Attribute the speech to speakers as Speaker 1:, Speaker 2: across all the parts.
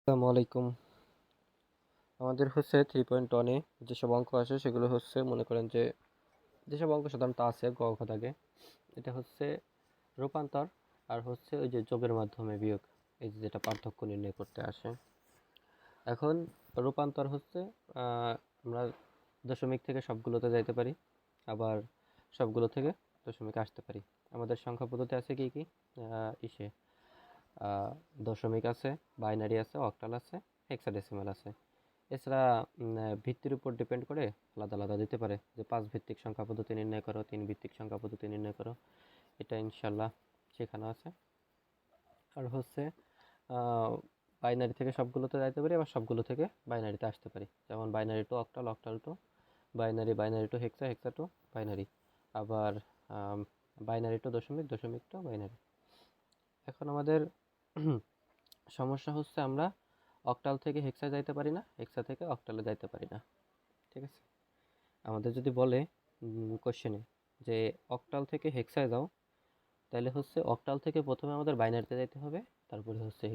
Speaker 1: আসসালামু আলাইকুম। আমাদের হচ্ছে 3.1 যেসব অঙ্ক আসে সেগুলো হচ্ছে মনে করেন যে যেসব অঙ্ক সাধারণত আছে গ ঘ দাগে, এটা হচ্ছে রূপান্তর আর হচ্ছে ওই যে যোগের মাধ্যমে বিয়োগ, এই যে যেটা পার্থক্য নির্ণয় করতে আসে। এখন রূপান্তর হচ্ছে আমরা দশমিক থেকে সবগুলোতে যাইতে পারি, আবার সবগুলো থেকে দশমিক আসতে পারি। আমাদের সংখ্যা পদ্ধতি আছে কি কি ইসে দশমিক আছে, বাইনারি আছে, অক্টাল আছে, হেক্সাডেসিমাল আছে। এছাড়া ভিত্তির উপর ডিপেন্ড করে আলাদা আলাদা দিতে পারে, যে 5 ভিত্তিক সংখ্যা পদ্ধতি নির্ণয় করো, 3 ভিত্তিক সংখ্যা পদ্ধতি নির্ণয় করো, এটা ইনশাল্লাহ শেখানো আছে। আর হচ্ছে বাইনারি থেকে সবগুলোতে যাইতে পারি, আবার সবগুলো থেকে বাইনারিতে আসতে পারি, যেমন binary two octal, octal two binary, binary two হেক্সা, হেক্সা টু বাইনারি, আবার বাইনারি টু দশমিক, দশমিক টু বাইনারি। এখন আমাদের সমস্যা হচ্ছে আমরা অক্টাল থেকে হেক্সা যাইতে পারি না, হেক্সা থেকে অক্টালে যাইতে পারি না। ঠিক আছে, আমাদের যদি বলে কোশ্চেনে যে অক্টাল থেকে হেক্সায় যাও, তাহলে হচ্ছে অক্টাল থেকে প্রথমে আমাদের বাইনারিতে যাইতে হবে, তারপরে হচ্ছে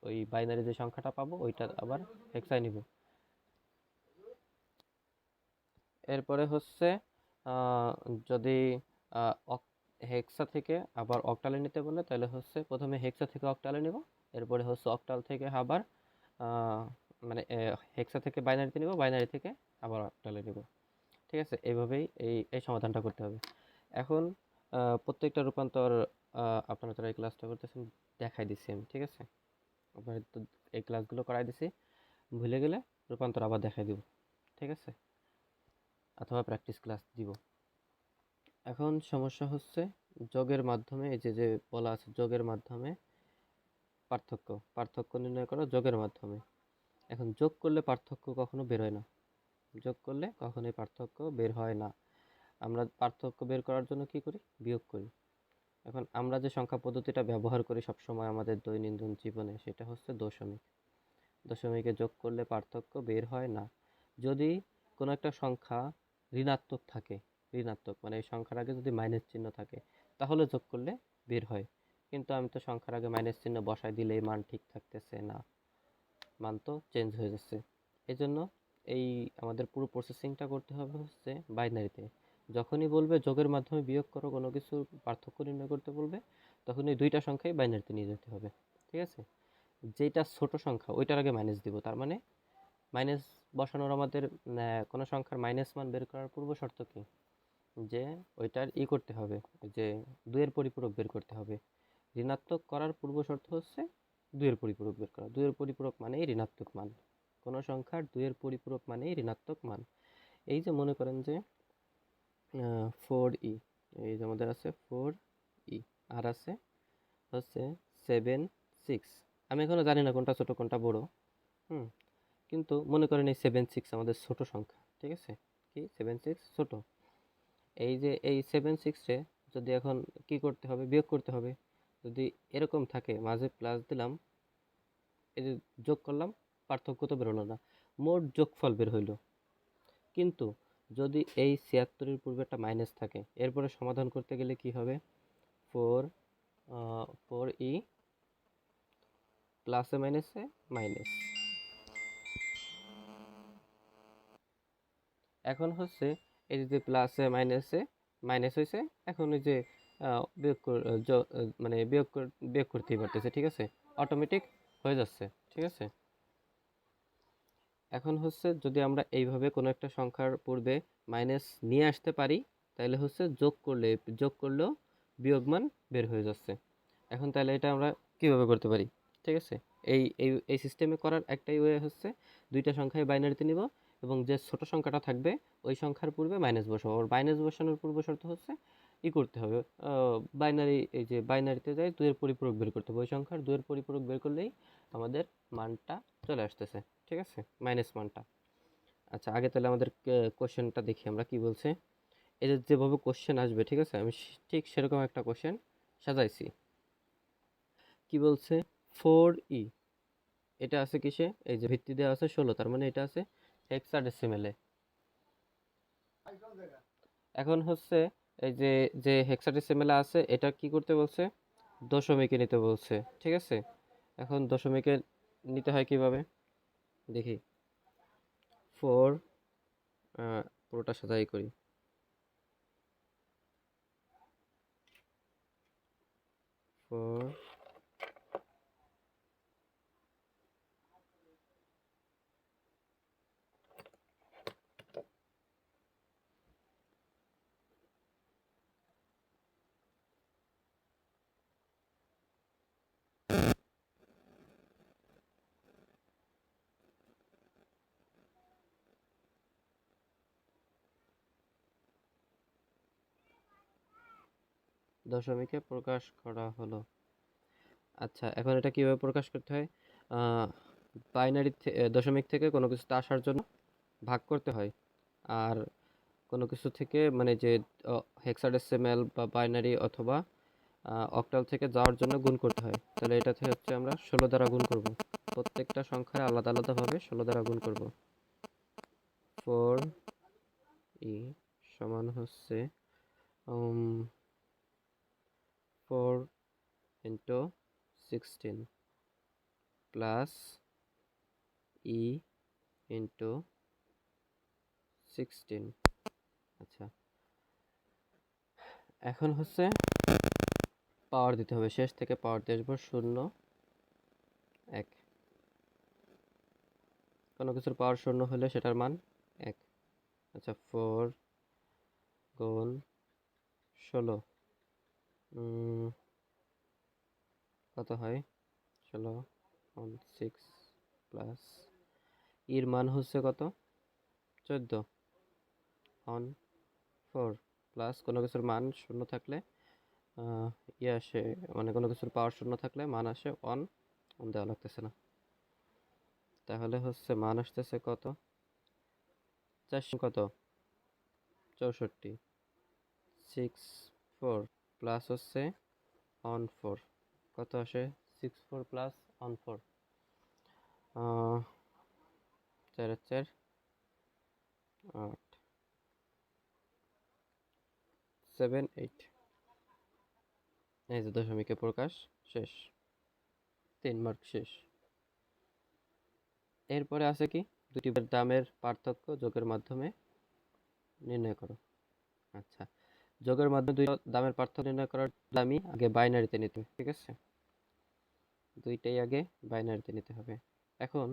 Speaker 1: ওই বাইনারি যে সংখ্যাটা পাবো ওইটা আবার হেক্সায় নিব। এরপরে হচ্ছে যদি হেক্সা থেকে আবার অক্টালে নিতে বলে, তাহলে হচ্ছে প্রথমে হেক্সা থেকে অক্টালে নিব, এরপরে হচ্ছে অক্টাল থেকে আবার মানে হেক্সা থেকে বাইনারিতে নিব, বাইনারি থেকে আবার অক্টালে নিব। ঠিক আছে, এইভাবেই এই সমাধানটা করতে হবে। এখন প্রত্যেকটা রূপান্তর আপনারা যারা এই ক্লাসটা করতেছেন দেখাই দিচ্ছি আমি। ঠিক আছে, আপনার তো এই ক্লাসগুলো করাই দিছি, ভুলে গেলে রূপান্তর আবার দেখাই দিব। ঠিক আছে, অথবা প্র্যাকটিস ক্লাস দিব। এখন সমস্যা হচ্ছে যোগের মাধ্যমে, এই যে যে বলা আছে যোগের মাধ্যমে পার্থক্য, পার্থক্য নির্ণয় করো যোগের মাধ্যমে। এখন যোগ করলে পার্থক্য কখনো বের হয় না, যোগ করলে কখনোই পার্থক্য বের হয় না। আমরা পার্থক্য বের করার জন্য কি করি? বিয়োগ করি। এখন আমরা যে সংখ্যা পদ্ধতিটা ব্যবহার করি সবসময় আমাদের দৈনন্দিন জীবনে, সেটা হচ্ছে দশমিক। দশমিকে যোগ করলে পার্থক্য বের হয় না। যদি কোনো একটা সংখ্যা ঋণাত্মক থাকে, ঋণাত্মক মানে এই সংখ্যার আগে যদি মাইনাস চিহ্ন থাকে, তাহলে যোগ করলে বের হয়। কিন্তু আমি তো সংখ্যার আগে মাইনাস চিহ্ন বসাই দিলেই মান ঠিক থাকতেছে না, মান তো চেঞ্জ হয়ে যাচ্ছে। এই জন্য এই আমাদের পুরো প্রসেসিংটা করতে হবে হচ্ছে বাইনারিতে। যখনই বলবে যোগের মাধ্যমে বিয়োগ করো, কোনো কিছু পার্থক্য নির্ণয় করতে বলবে, তখন এই দুইটা সংখ্যাই বাইনারিতে নিয়ে যেতে হবে। ঠিক আছে, যেটা ছোট সংখ্যা ওইটার আগে মাইনাস দিব, তার মানে মাইনাস বসানোর আমাদের কোনো সংখ্যার মাইনাস মান বের করার পূর্ব শর্ত কি? যে ওইটার করতে হবে, যে দুইয়ের পরিপূরক বের করতে হবে। ঋণাত্মক করার পূর্ব শর্ত হচ্ছে দুইয়ের পরিপূরক বের করা। দুইয়ের পরিপূরক মানেই ঋণাত্মক মান, কোনো সংখ্যার দুইয়ের পরিপূরক মানেই ঋণাত্মক মান। এই যে মনে করেন যে 4e, এই যে আমাদের আছে 4e, আর আছে হচ্ছে 7 6। আমি এখনো জানি না কোনটা ছোট কোনটা বড়, কিন্তু মনে করেন এই 7 6 আমাদের ছোট সংখ্যা। ঠিক আছে, কি 7 6 ছোট। এই যে এই 7 6 যদি এখন কি করতে হবে? বিয়োগ করতে হবে। যদি এরকম থাকে মাঝে প্লাস দিলাম, এই যে যোগ করলাম, পার্থক্য তো বেরোলো না, মোট যোগফল বের হইল। কিন্তু যদি এই 76-এর পূর্বে একটা মাইনাস থাকে, এরপরে সমাধান করতে গেলে কি হবে? 4e প্লাসে মাইনাসে মাইনাস। এখন হচ্ছে এই যে প্লাসে মাইনাসে মাইনাস হয়েছে, এখন ওই যে বিয়োগ মানে বিয়োগ করতেই পারতেছে। ঠিক আছে, অটোমেটিক হয়ে যাচ্ছে। ঠিক আছে, এখন হচ্ছে যদি আমরা এইভাবে কোনো একটা সংখ্যার পূর্বে মাইনাস নিয়ে আসতে পারি, তাহলে হচ্ছে যোগ করলেও বিয়োগ মান বের হয়ে যাচ্ছে। এখন তাহলে এটা আমরা কিভাবে করতে পারি? ঠিক আছে, এই এই এই সিস্টেমে করার একটাই ওয়ে হচ্ছে দুইটা সংখ্যায় বাইনারিতে নিব, এবং যে ছোট সংখ্যাটা থাকবে ওই সংখ্যার পূর্বে মাইনাস বসাবো। আর মাইনাস বসানোর পূর্ব শর্ত হচ্ছে করতে হবে বাইনারি, এই যে বাইনারিতে যাই দুইয়ের পরিপূরক বের করতে হবে, ওই সংখ্যার দুইয়ের পরিপূরক বের করলেই আমাদের মানটা চলে আসতেছে। ঠিক আছে, মাইনাস মানটা। আচ্ছা, আগে তাহলে আমাদের কোশ্চেনটা দেখি আমরা কি বলছে। এই যে যেভাবে কোশ্চেন আসবে, ঠিক আছে, আমি ঠিক সেরকম একটা কোশ্চেন সাজাইছি। কি বলছে? 4e, এটা আছে কিসে? এই যে ভিত্তি দেওয়া আছে 16, তার মানে এটা আছে হেক্সাডেসিমেলে। এখন হচ্ছে এই যে যে হেক্সাডেসিমেলে আছে, এটা কি করতে বলছে? দশমিকে নিতে বলছে। ঠিক আছে, এখন দশমিকে নিতে হয় কিভাবে দেখি। 4 পুরোটা সাজাই করি। 4 দশমিকে প্রকাশ করা হলো। আচ্ছা, এখন এটা কিভাবে প্রকাশ করতে হয়? বাইনারি দশমিক থেকে কোনো কিছুতে আসার জন্য ভাগ করতে হয়, আর কোনো কিছু থেকে মানে যে হেক্সাডেসিমেল বা বাইনারি অথবা অক্টাল থেকে যাওয়ার জন্য গুণ করতে হয়। তাহলে এটাতে হচ্ছে আমরা 16 দ্বারা গুণ করব। প্রত্যেকটা সংখ্যার আলাদা আলাদাভাবে 16 দ্বারা গুণ করব। 4 সমান হচ্ছে 4 ইন্টু 16 প্লাস ই ইন্টু 16। আচ্ছা, এখন হচ্ছে পাওয়ার দিতে হবে, শেষ থেকে পাওয়ার দিয়ে আসবো 0 1। কোনো কিছুর পাওয়ার 0 হলে সেটার মান 1। আচ্ছা, 4 গুণ 16 কত হয়? 16 on 6 প্লাস এর মান হচ্ছে কত? 14 on 4 প্লাস কোনো কিছুর মান 0 থাকলে আসে, মানে কোনো কিছুর পাওয়ার 0 থাকলে মান আসে 1 দেওয়া লাগতেছে না। তাহলে হচ্ছে মান আসতেছে কত? 4 কত? 64 6 4 প্লাস হচ্ছে অন 4 কত আসে? 6 4 প্লাস অন 4 4 4 8 7 8। এই যে দশমিকে প্রকাশ শেষ, 3 মার্ক শেষ। এরপরে আছে কি? দুটি দামের পার্থক্য যোগের মাধ্যমে নির্ণয় করো। আচ্ছা, যোগের মাধ্যমে দুই দামের পার্থক্য নির্ণয় করার দামই আগে বাইনারিতে নিতে হবে, ঠিক আছে? দুইটাই আগে বাইনারিতে নিতে হবে। এখন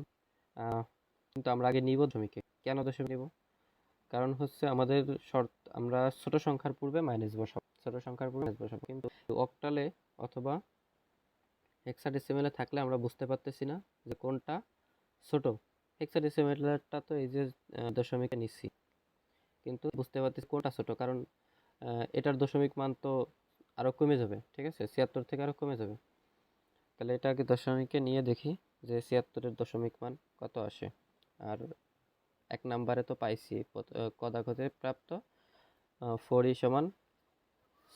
Speaker 1: কিন্তু আমরা আগে নিব দশমিকে। কেন দশমিক নিব? কারণ হচ্ছে আমাদের শর্ত, আমরা ছোট সংখ্যার পূর্বে মাইনাস বসাবো, ছোট সংখ্যার পূর্বে মাইনাস বসাবো। কিন্তু অক্টালে অথবা হেক্সাডেসিমেলে থাকলে আমরা বুঝতে পারতেছি না যে কোনটা ছোট। হেক্সাডেসিমেলটা তো এই যে দশমিকে নিচ্ছি, কিন্তু বুঝতে পারতেছি কোনটা ছোট, কারণ এটার দশমিক মান তো আরো কমে যাবে, ঠিক আছে? 76 থেকে আরো কমে যাবে। তাহলে এটা আগে দশমিকে নিয়ে দেখি যে 76-এর দশমিক মান কত আসে। আর 1 নাম্বারে তো পাইছি কদাগতে প্রাপ্ত 4 সমান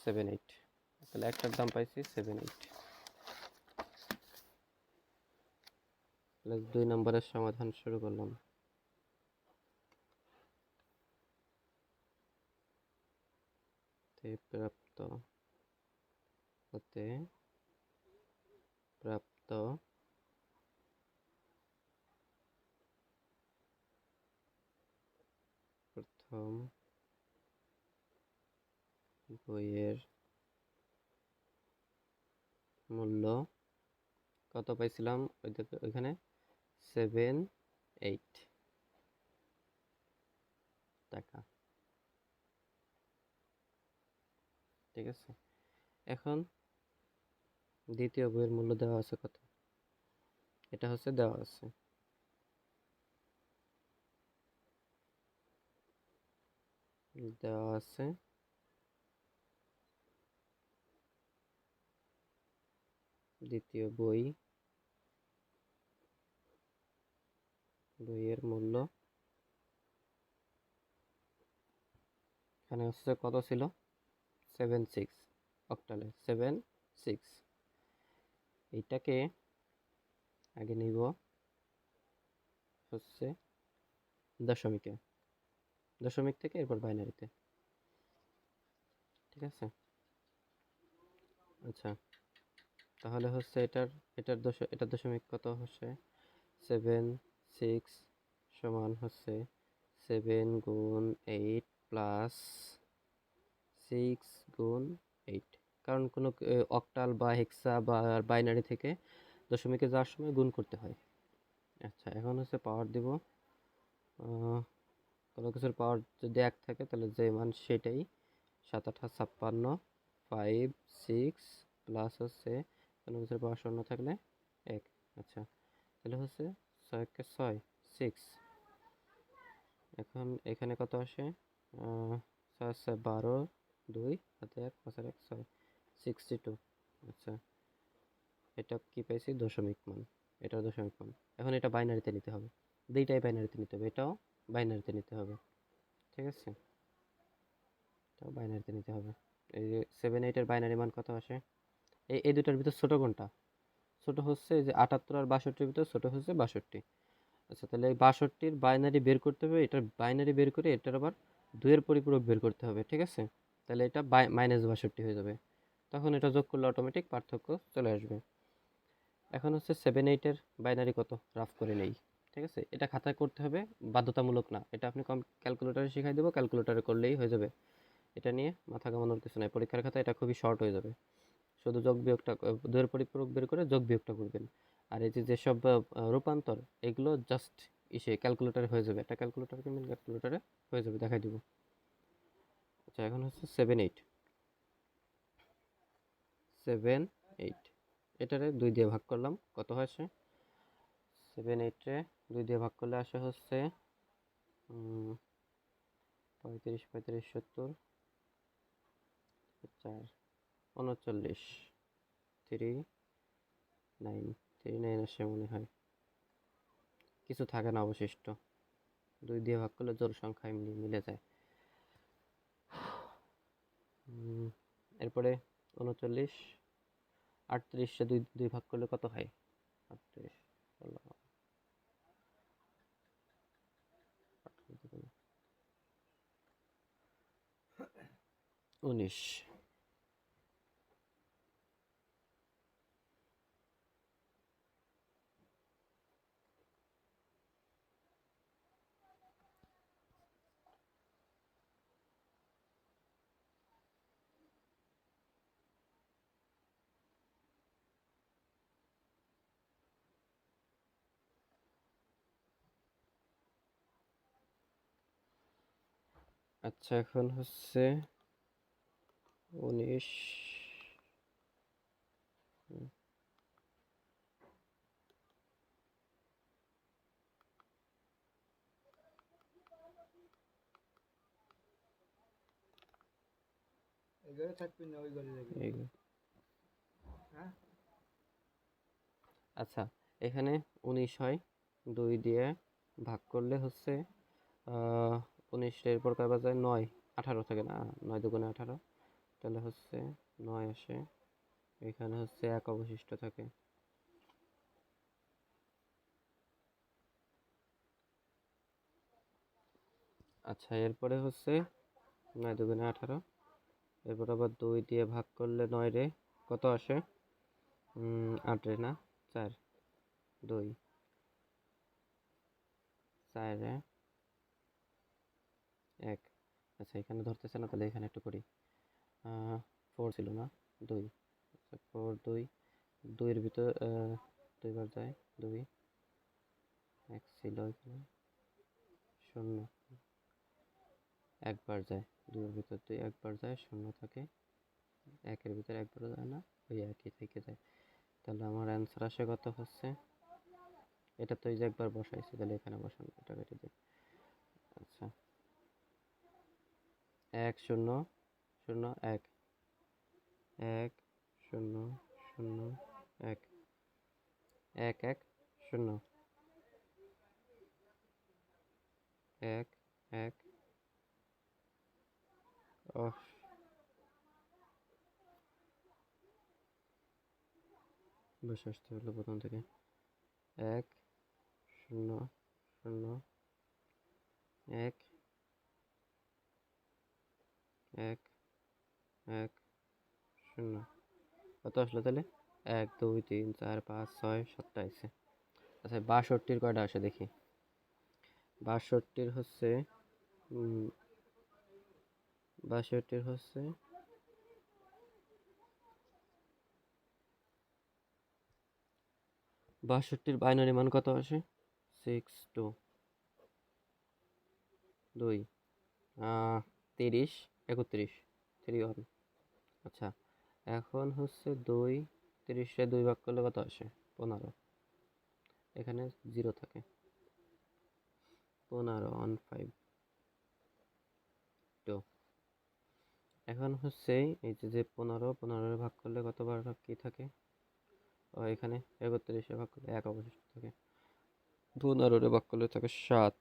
Speaker 1: 7 8। তাহলে একটার দাম পাইছি 7 8। তাহলে 2 নম্বরের সমাধান শুরু করলাম। প্রাপ্ত হতে প্রাপ্ত প্রথম বইয়ের মূল্য কত পাইছিলাম? ওইখানে 7 8 টাকা, ঠিক আছে? এখন দ্বিতীয় বইয়ের মূল্য দেওয়া আছে কত? এটা হচ্ছে দেওয়া আছে, দেওয়া আছে দ্বিতীয় বইয়ের মূল্য এখানে হচ্ছে কত ছিল? 7 6 অক্টালে 7 6। এইটাকে আগে নিব হচ্ছে দশমিকে, দশমিক থেকে এরপর বাইনারিতে, ঠিক আছে? আচ্ছা, তাহলে হচ্ছে এটার এটার দশমিক কত হচ্ছে? সেভেন সিক্স সমান হচ্ছে 7 গুণ 8 প্লাস 6 গুণ 8, কারণ কোনো অক্টাল বা হেক্সা বা বাইনারি থেকে দশমিকে যাওয়ার সময় গুণ করতে হয়। আচ্ছা, এখন হচ্ছে পাওয়ার দিব। কোনো কিছুর পাওয়ার যদি 1 থাকে তাহলে যে মান সেটাই। 7 8 56, 5 6 প্লাস হচ্ছে কোনো কিছুর পাওয়ার 0 থাকলে 1। আচ্ছা, তাহলে হচ্ছে 6 6। এখন এখানে কত আসে? 6 6 12, 2 হাতে 1 5 1 6, 62। আচ্ছা, এটা কি পাইছি? দশমিক মান। এটা দশমিক মান। এখন এটা বাইনারিতে নিতে হবে, দুইটাই বাইনারিতে নিতে হবে, এটাও বাইনারিতে নিতে হবে। ঠিক আছে, এটাও বাইনারিতে নিতে হবে। এই যে 7 8 এর বাইনারি মান কত আসে? এই দুটার ভিতর ছোট কোনটা? ছোট হচ্ছে যে 78 আর 62-র ভিতর ছোট হচ্ছে 62। আচ্ছা, তাহলে এই 62-র বাইনারি বের করতে হবে, এটার বাইনারি বের করে এটার আবার 2 এর পরিপূরক বের করতে হবে। ঠিক আছে, তাহলে এটা -62 হয়ে যাবে। তখন এটা যোগ করলে অটোমেটিক পার্থক্য চলে আসবে। এখন হচ্ছে 7 8 এর বাইনারি কত রাফ করে নেই। ঠিক আছে, এটা খাতায় করতে হবে, বাধ্যতামূলক না। এটা আপনি ক্যালকুলেটারে শিখাই দেবো, ক্যালকুলেটারে করলেই হয়ে যাবে। এটা নিয়ে মাথা ঘামানোর কিছু নাই, পরীক্ষার খাতায় এটা খুবই শর্ট হয়ে যাবে। শুধু যোগ বিয়োগটা, দুইয়ের পরিপূরক বের করে যোগ বিয়োগটা করবেন। আর এই যে যেসব রূপান্তর, এগুলো জাস্ট ক্যালকুলেটারে হয়ে যাবে। একটা ক্যালকুলেটার কিনবেন, ক্যালকুলেটারে হয়ে যাবে, দেখাই দিব। আচ্ছা, এখন হচ্ছে 7 8 এটারে 2 দিয়ে ভাগ করলাম, কত হয়েছে? 7 8 রে 2 দিয়ে ভাগ করলে আসে হচ্ছে 35 35 70 4 39 39 আসে মনে হয়। কিছু থাকে না অবশিষ্ট, 2 দিয়ে ভাগ করলে জোড় সংখ্যা এমনি মিলে যায়। এরপরে 39 38-এ 2 ভাগ করলে কত হয়? 38 19। আচ্ছা, এখন হচ্ছে 19। আচ্ছা, এখানে 19 হয়, 2 দিয়ে ভাগ করলে হচ্ছে 19 এর পর কয়বার যায়? 9 18 থাকে না, 9 দুগুণে 18, তাহলে হচ্ছে 9 আসে। এখানে হচ্ছে 1 অবশিষ্ট থাকে। আচ্ছা, এরপরে হচ্ছে 9 দুগুণে 18, এরপর আবার 2 দিয়ে ভাগ করলে 9 রে কত আসে? 8 রে না, 4 2 4 রে 1। আচ্ছা, এখানে ধরতেছে না, তাহলে এখানে একটু করি। 4 ছিল না, 2। আচ্ছা, 4 2, 2-এর ভিতর 2 বার যায়, 2 1 ছিল এখানে, 0 একবার যায়, 2-এর ভিতর 2 একবার যায়, 0 থাকে, 1-এর ভিতর একবারও যায় না, ওই একই থেকে যায়। তাহলে আমার অ্যান্সার আসে কত হচ্ছে? এটা তো এই যে একবার বসাইছি, তাহলে এখানে বসানো, এটা কেটে দিই। আচ্ছা, 1 0 0 1 1 0 0 1 1 1 0 1 1। বসে আসতে হলো প্রথম থেকে। 1 0 0 1 1 1 0। কত আসলো তাহলে? 1 2 3 4 5 6 7টা আছে। আচ্ছা 62-র কয়টা আসে দেখি। 62-র হচ্ছে 62-র হচ্ছে 62-র বাইনারি মান কত আসে? 6 2 2 30 31 31। আচ্ছা এখন হচ্ছে 30-রে 2 ভাগ করলে কত আসে? 15। এখানে 0 থাকে। 15 15 2। এখন হচ্ছে এই যে 15 ভাগ করলে কতবার কি থাকে? এখানে 31-এ ভাগ করলে 1 অবশিষ্ট থাকে। 15-রে ভাগ করলে থাকে 7।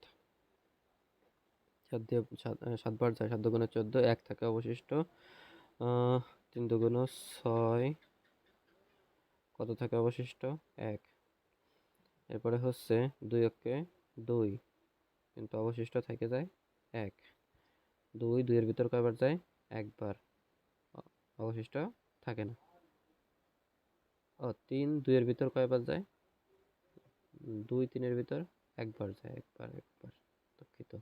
Speaker 1: 7 দিয়ে 7 বার যায়, 7 দুগুণে 14, 1 থাকে অবশিষ্ট। 3 দুগুণ 6, কত থাকে অবশিষ্ট? 1। এরপরে হচ্ছে 2 একে 2, কিন্তু অবশিষ্ট থেকে যায় 1। 2 2 এর ভিতর কয়বার যায়? একবার, অবশিষ্ট থাকে না। 3 2 এর ভিতর কয়বার যায়? 2 3 এর ভিতর একবার যায়, একবার দুঃখিত।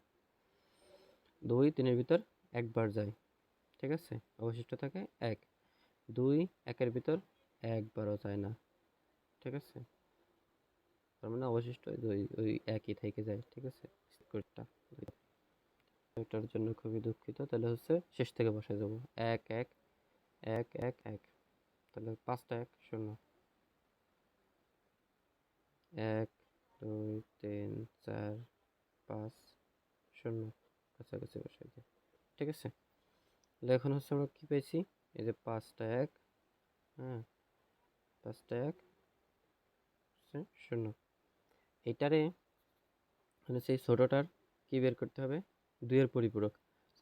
Speaker 1: 2 3 এর ভিতর একবার যায়, ঠিক আছে, অবশিষ্ট থাকে 1। 2 1 এর ভিতর একবারও যায় না, ঠিক আছে, তার মানে অবশিষ্ট ওই একই থেকে যায়, ঠিক আছে। এটার জন্য খুবই দুঃখিত। তাহলে হচ্ছে শেষ থেকে বসে যাব। 1 1 1 1 1, তাহলে 5টা 1 0। 1 2 3 4 5 0, কাছাকাছি বসাই দিই, ঠিক আছে। তাহলে এখন হচ্ছে আমরা কি পেয়েছি? এই যে 5টা 1, হ্যাঁ, 5টা 1 0। এটারে মানে সেই ছোটটার কি বের করতে হবে? 2 এর পরিপূরক,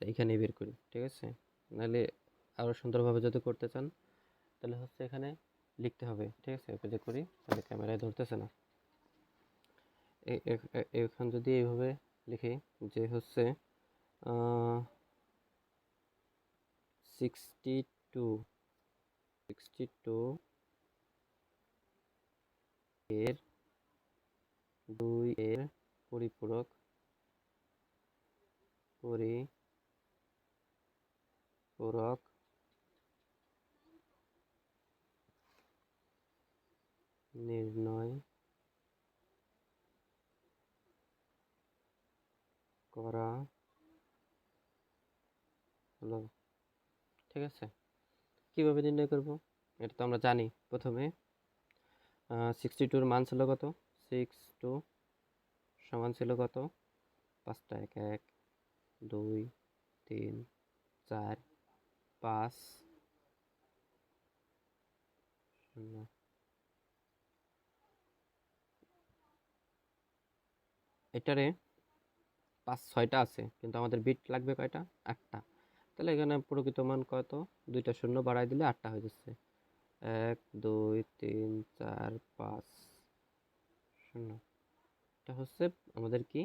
Speaker 1: এইখানে বের করি, ঠিক আছে। নাহলে আরো সুন্দরভাবে যদি করতে চান তাহলে হচ্ছে এখানে লিখতে হবে, ঠিক আছে। পেজে করি, তাহলে ক্যামেরায় ধরতেছে না। এখান যদি এইভাবে লিখি যে হচ্ছে 62 এর 2 এর পরিপূরক নির্ণয় করা হলো, ঠিক আছে। কিভাবে নির্ণয় করব এটা তো আমরা জানি। প্রথমে 62-র মান ছিল কত? 62 সমান ছিল কত? 5টা 1 1 2 3 4 5 0। এটারে 5 6টা আছে, কিন্তু আমাদের বিট লাগবে কয়টা? 8টা। তাহলে এখানে প্রকৃত মান কত? 2টা শূন্য বাড়াই দিলে 8টা হয়ে যাচ্ছে। 1 2 3 4 5 0। এটা হচ্ছে আমাদের কি?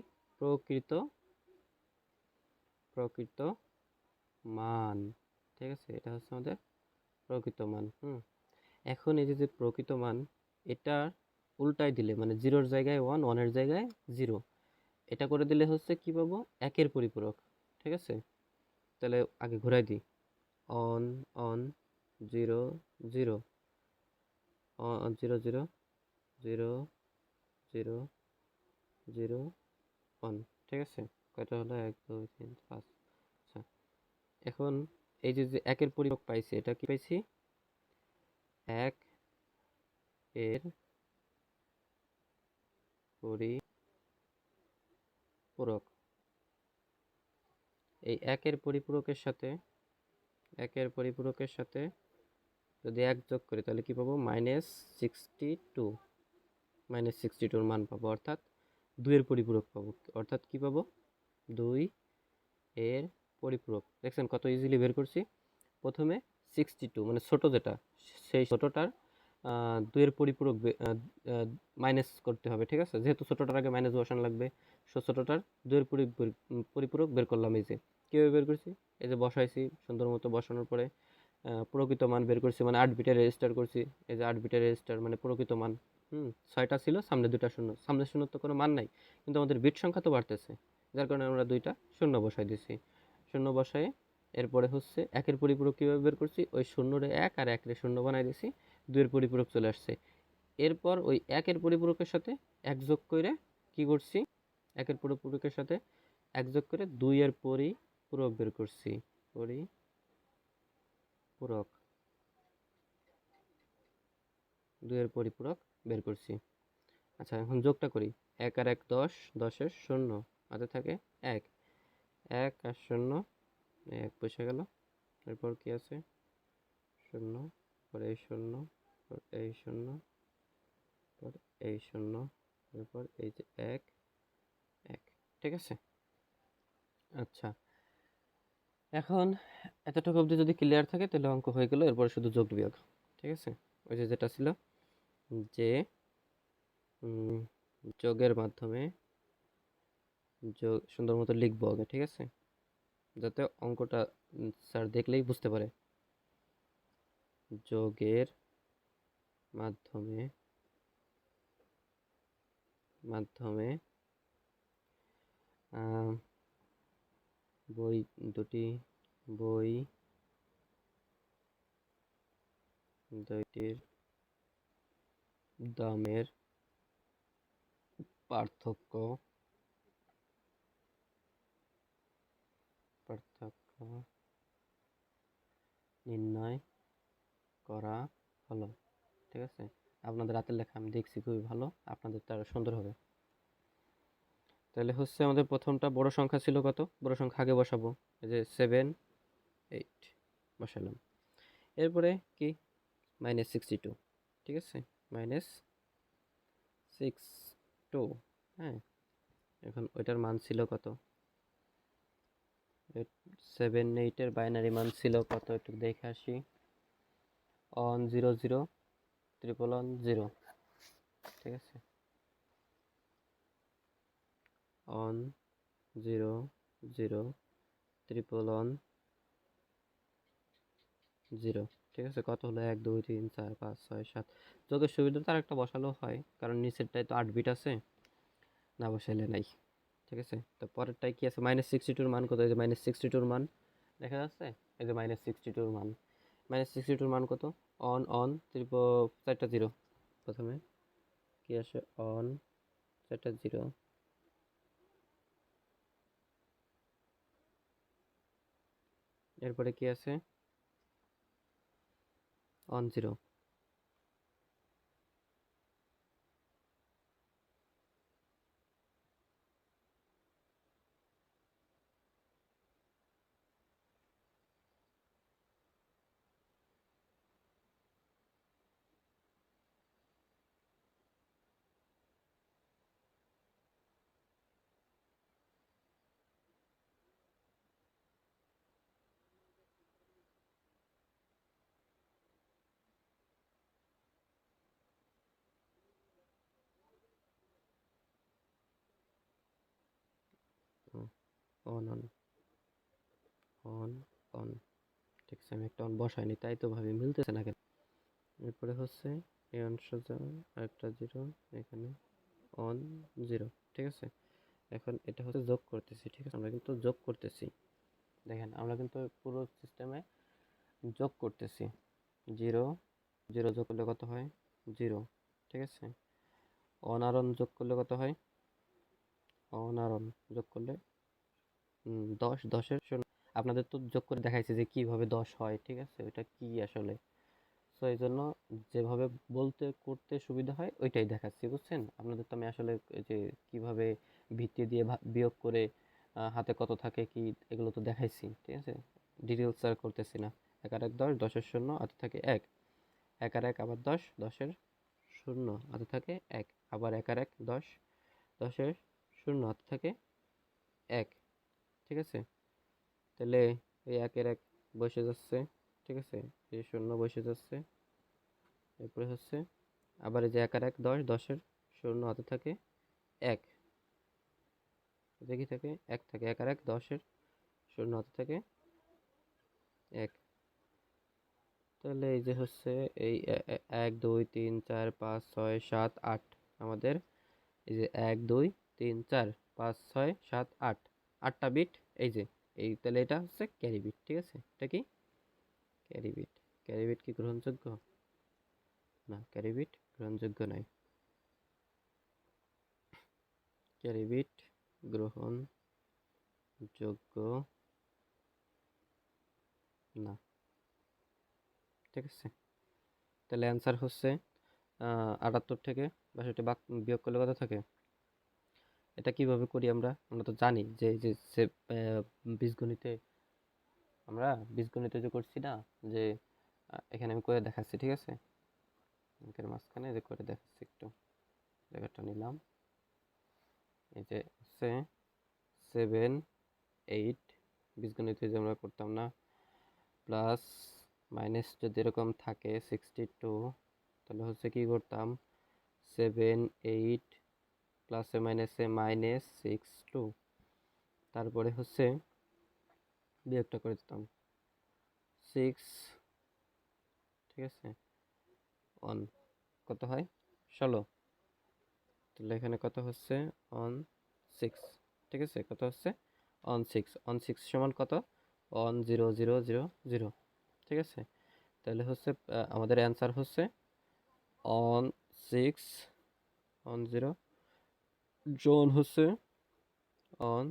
Speaker 1: প্রকৃত মান, ঠিক আছে। এটা হচ্ছে আমাদের প্রকৃত মান। এখন এই যে প্রকৃত মান, এটা উল্টাই দিলে মানে 0-র জায়গায় 1, 1-এর জায়গায় 0, এটা করে দিলে হচ্ছে কি পাবো? 1-এর পরিপূরক, ঠিক আছে। তাহলে আগে ঘুরাই দিই। অন অন 0 0 0 0 0 0 0 1, ঠিক আছে। কয়টা হলো? 1 2 3 5। আচ্ছা, এখন এই যে 1-এর পরিপূরক পাইছি, এটা কি পাইছি? 1 এর পরিপূরক। এই 1-এর পরিপূরকের সাথে যদি 1 যোগ করি তাহলে কি পাবো? -62। -62-র মান পাবো, অর্থাৎ 2-এর পরিপূরক পাবো। অর্থাৎ কি পাবো? 2 এর পরিপূরক। দেখছেন কত ইজিলি বের করছি। প্রথমে 62 মানে ছোট যেটা, সেই ছোটটার 2-এর পরিপূরক মাইনাস করতে হবে, ঠিক আছে। যেহেতু ছোটটার আগে মাইনাস বসানো লাগবে, ছোটটার 2-এর পরিপূরক বের করলাম। এই যে কীভাবে বের করছি? এই যে বসাইছি, সুন্দর মতো বসানোর পরে প্রকৃত মান বের করছি, মানে 8 বিটের রেজিস্টার করছি। এই যে 8 বিটের রেজিস্টার মানে প্রকৃত মান, ছয়টা ছিল, সামনে দুটা শূন্য, সামনে শূন্য তো কোনো মান নাই, কিন্তু আমাদের বিট সংখ্যা তো বাড়তেছে, যার কারণে আমরা দুইটা শূন্য বসাই দিছি। শূন্য বসায়ে এরপরে হচ্ছে একের পরিপূরক কীভাবে বের করছি, ওই শূন্যরে এক আর একের শূন্য বানাই দিছি, দুইয়ের পরিপূরক চলে আসছে। এরপর ওই একের পরিপূরকের সাথে এক যোগ করে কি করছি, একের পরিপূরকের সাথে এক যোগ করে দুইয়ের পরিপূরক বের করছি, পরিপূরক, দুইয়ের পরিপূরক বের করছি। আচ্ছা, এখন যোগটা করি। এক আর এক 10, 10-এর শূন্য, হাতে থাকে এক, এক আর শূন্য, এক বসে গেল। এরপর কি আছে, শূন্য, পর এই শূন্য, পর এই শূন্য, পর এই শূন্য, এরপর এই যে এক, এক। ঠিক আছে। আচ্ছা, এখন এতটুকু অবধি যদি ক্লিয়ার থাকে তাহলে অঙ্ক হয়ে গেল। এরপরে শুধু যোগ বিয়োগ। ঠিক আছে, ওই যে যেটা ছিল যে যোগের মাধ্যমে যোগ সুন্দর মতো লিখবো আগে। ঠিক আছে, যাতে অঙ্কটা স্যার দেখলেই বুঝতে পারে। যোগের মাধ্যমে মাধ্যমে বই দুইটির দামের পার্থক্য নির্ণয় করা হলো। ঠিক আছে, আপনাদের হাতের লেখা আমি দেখছি খুবই ভালো, আপনাদের তো আরো সুন্দর হবে। তাহলে হচ্ছে আমাদের প্রথমটা বড় সংখ্যা ছিল কত, বড় সংখ্যা আগে বসাবো, এই যে 7, 8 বসালাম। এরপরে কি, -62। ঠিক আছে, -62। হ্যাঁ, এখন ওইটার মান ছিল কত, 7, 8-এর বাইনারি মান ছিল কত, একটু দেখে আসি। 1 0 0 1 1 0। ঠিক আছে, 1 0 0 1 1 0। ঠিক আছে, কত হলো, 1 2 3 4 5 6 7। যোগের সুবিধা তার একটা বসালেও হয়, কারণ নিচেরটাই তো 8 বিট আছে, না বসাইলে নাই। ঠিক আছে, তো পরেরটাই কি আছে, -62-র মান কত, এই যে -62-র মান দেখা যাচ্ছে, এই যে -62-র মান, -62-র মান কত, অন অন ত্রিপল 4টা 0। প্রথমে কি আসে, অন 4টা 0, এরপরে কি আছে, on 0। On on on on. ঠিক আছে, আমি একটা অন বসাইনি, তাই তো ভাবি মিলতেছে না কেন। এরপরে হচ্ছে এই অংশ আরেকটা 0, এখানে অন 0। ঠিক আছে, এখন এটা হচ্ছে যোগ করতেছি। ঠিক আছে, আমরা কিন্তু যোগ করতেছি, দেখেন আমরা কিন্তু পুরো সিস্টেমে যোগ করতেছি। 0 0 যোগ করলে কত হয়, 0। ঠিক আছে, অন আর অন যোগ করলে কত হয়, অন আর অন যোগ করলে 10, 10-এর শূন্য। আপনাদের তো যোগ করে দেখাইছে যে কিভাবে 10 হয়। ঠিক আছে, ওইটা কি আসলে, তো এই জন্য যেভাবে বলতে করতে সুবিধা হয় ওইটাই দেখাচ্ছি, বুঝছেন। আপনাদের তো আমি আসলে এই যে কিভাবে ভিত্তি দিয়ে বিয়োগ করে হাতে কত থাকে কি, এগুলো তো দেখাইছি। ঠিক আছে, ডিটেলস আর করতেছি না। 1 আর 1 10, 10-এর শূন্য, হাতে থাকে 1, 1 আর 1 আবার 10, 10-এর শূন্য, হাতে থাকে 1, আবার 1 আর 1 10, 10-এর শূন্য, হাতে থাকে 1। ঠিক আছে, তাহলে এই 1 এর 1 বসে যাচ্ছে। ঠিক আছে, এই শূন্য বসে যাচ্ছে। এরপরে হচ্ছে আবার এই যে 1 আর 1 10, 10-এর শূন্য, হাতে থাকে 1, দেখি থাকে 1 থাকে, 1 আর 1 10-এর শূন্য, হাতে থাকে 1। তো তাহলে এই যে হচ্ছে এই 1 2 3 4 5 6 7 8 আমাদের এই যে 1 2 3 4 5 6 7 8 8টা বিট। এই যে এই তাহলে এটা হচ্ছে ক্যারি বিট, ঠিক আছে। এটা কি ক্যারি বিট? ক্যারি বিট কি গ্রহণযোগ্য? না, ক্যারি বিট গ্রহণযোগ্য নয়। ক্যারি বিট গ্রহণযোগ্য না, ঠিক আছে। তাহলে অ্যান্সার হচ্ছে 78 থেকে 62 বিয়োগ করলে কত থাকে? এটা কিভাবে করি আমরা? আমরা তো জানি যে এই যে বীজগণিতে আমরা বীজগণিতে যে করছি না, যে এখানে আমি করে দেখাচ্ছি, ঠিক আছে। অঙ্কের মাঝখানে যে করে দেখাচ্ছি, একটু জায়গাটা নিলাম। এই যে হচ্ছে 7 8 বীজগণিতে যে আমরা করতাম না, প্লাস মাইনাস যদি এরকম থাকে 62, তাহলে হচ্ছে কি করতাম, 7 8 প্লাসে মাইনাসে -62, তারপরে হচ্ছে বিয়োগটা করে দিতাম 6, ঠিক আছে, 1 কত হয় 16। তাহলে এখানে কত হচ্ছে 1 6, ঠিক আছে। কত হচ্ছে 1 6, 1 6 সমান কত 1 0 0 0 0, ঠিক আছে। তাহলে হচ্ছে আমাদের অ্যান্সার হচ্ছে 1 6 1 0 জন হচ্ছে 1,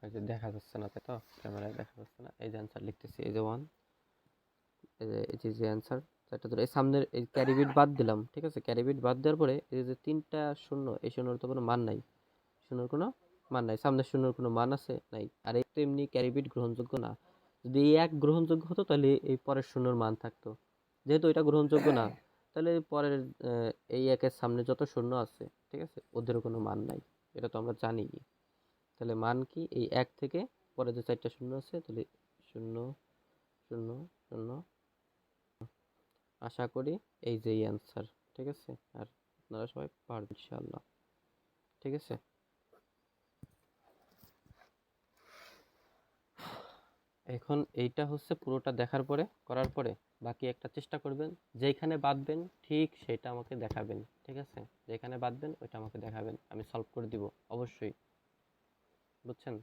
Speaker 1: এই যে দেখা যাচ্ছে না, তাই তো ক্যামেরায় দেখা যাচ্ছে না। এই যে অ্যান্সার লিখতেছি, এই যে 1, এই যে অ্যান্সার চারটা ধরে এই সামনের এই ক্যারি বিট বাদ দিলাম, ঠিক আছে। ক্যারি বিট বাদ দেওয়ার পরে এই যে 3টা শূন্য, এই শূন্যর তো কোনো মান নাই, শূন্যর কোনো মান নাই, সামনের শূন্যর কোনো মান আছে নাই। আর এই তো এমনি ক্যারি বিট গ্রহণযোগ্য না। যদি এই এক গ্রহণযোগ্য হতো তাহলে এই পরের শূন্যর মান থাকতো, যেহেতু এটা গ্রহণযোগ্য না, তাহলে পরের এই একের সামনে যত শূন্য আছে, ঠিক আছে, ওদেরও কোনো মান নাই। এটা তো আমরা জানি। তাহলে মান কি, এই এক থেকে পরে যে 4টা শূন্য আছে, তাহলে 0 0 0। আশা করি এই যে অ্যান্সার, ঠিক আছে। আর আপনারা সবাই পারবেন ইনশাআল্লাহ, ঠিক আছে। এখন এইটা হচ্ছে পুরোটা দেখার পরে, করার পরে বাকি একটা চেষ্টা করবেন, যেখানে বাঁধবেন ঠিক সেটা আমাকে দেখাবেন, ঠিক আছে। যেখানে বাঁধবেন ওইটা আমাকে দেখাবেন, আমি সলভ করে দিব অবশ্যই, বুঝছেন।